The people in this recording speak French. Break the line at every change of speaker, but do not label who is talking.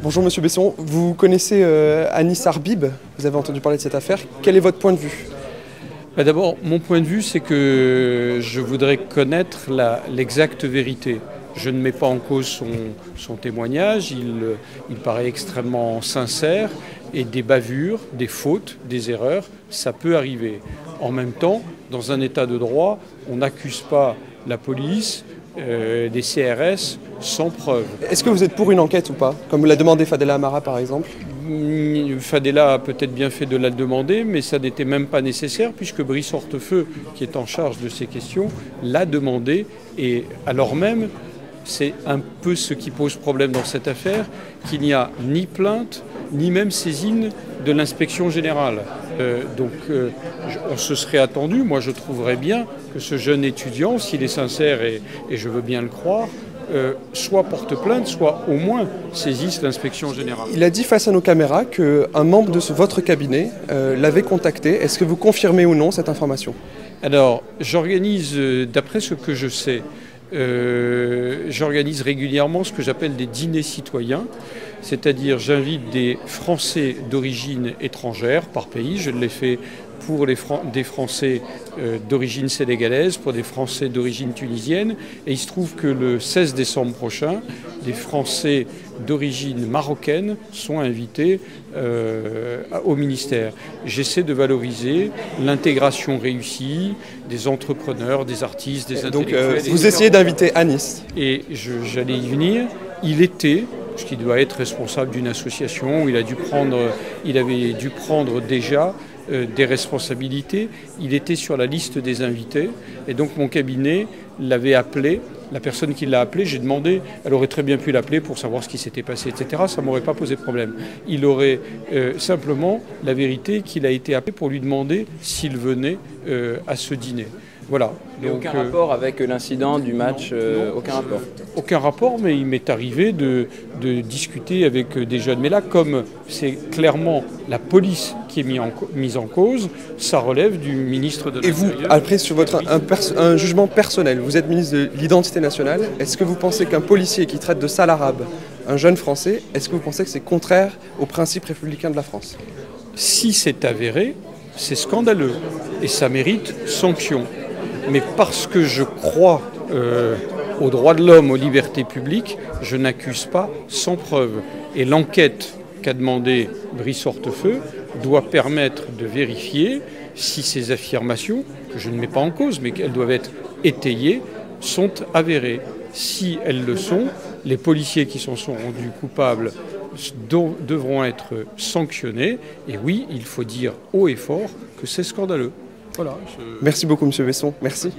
Bonjour Monsieur Besson, vous connaissez Anis Arbib, vous avez entendu parler de cette affaire. Quel est votre point de vue?
D'abord, mon point de vue, c'est que je voudrais connaître l'exacte vérité. Je ne mets pas en cause son témoignage, il paraît extrêmement sincère, et des bavures, des fautes, des erreurs, ça peut arriver. En même temps, dans un état de droit, on n'accuse pas la police, des CRS sans preuve.
Est-ce que vous êtes pour une enquête ou pas, comme l'a demandé Fadela Amara par exemple?
Fadela a peut-être bien fait de la demander, mais ça n'était même pas nécessaire puisque Brice Hortefeux, qui est en charge de ces questions, l'a demandé. Et alors même, c'est un peu ce qui pose problème dans cette affaire, qu'il n'y a ni plainte, ni même saisine de l'inspection générale. On se serait attendu, moi je trouverais bien que ce jeune étudiant, s'il est sincère, et je veux bien le croire, soit porte plainte, soit au moins saisisse l'inspection générale.
Il a dit face à nos caméras qu'un membre de votre cabinet l'avait contacté. Est-ce que vous confirmez ou non cette information?
Alors, j'organise, d'après ce que je sais, j'organise régulièrement ce que j'appelle des dîners citoyens, c'est-à-dire j'invite des Français d'origine étrangère par pays. Je l'ai fait pour des Français d'origine sénégalaise, pour des Français d'origine tunisienne. Et il se trouve que le 16 décembre prochain, des Français d'origine marocaine sont invités au ministère. J'essaie de valoriser l'intégration réussie des entrepreneurs, des artistes, des intellectuels.
Donc vous essayez d'inviter Anis.
Et j'allais y venir. Il était, parce qu'il doit être responsable d'une association, où il avait dû prendre déjà des responsabilités. Il était sur la liste des invités et donc mon cabinet l'avait appelé. La personne qui l'a appelé, j'ai demandé, elle aurait très bien pu l'appeler pour savoir ce qui s'était passé, etc. Ça ne m'aurait pas posé de problème. Il aurait simplement la vérité qu'il a été appelé pour lui demander s'il venait à ce dîner. Voilà.
Donc, aucun rapport avec l'incident du match, aucun rapport.
Aucun rapport, mais il m'est arrivé de discuter avec des jeunes. Mais là, comme c'est clairement la police qui est mise en cause, ça relève du ministre de l'Intérieur.
Et vous, après, sur un jugement personnel, vous êtes ministre de l'Identité nationale, est-ce que vous pensez qu'un policier qui traite de sale arabe un jeune Français, est-ce que vous pensez que c'est contraire aux principes républicains de la France?
Si c'est avéré, c'est scandaleux et ça mérite sanction. Mais parce que je crois aux droits de l'homme, aux libertés publiques, je n'accuse pas sans preuve. Et l'enquête qu'a demandé Brice Hortefeux doit permettre de vérifier si ces affirmations, que je ne mets pas en cause, mais qu'elles doivent être étayées, sont avérées. Si elles le sont, les policiers qui s'en sont rendus coupables devront être sanctionnés. Et oui, il faut dire haut et fort que c'est scandaleux. Voilà.
Merci beaucoup, Monsieur Besson. Merci.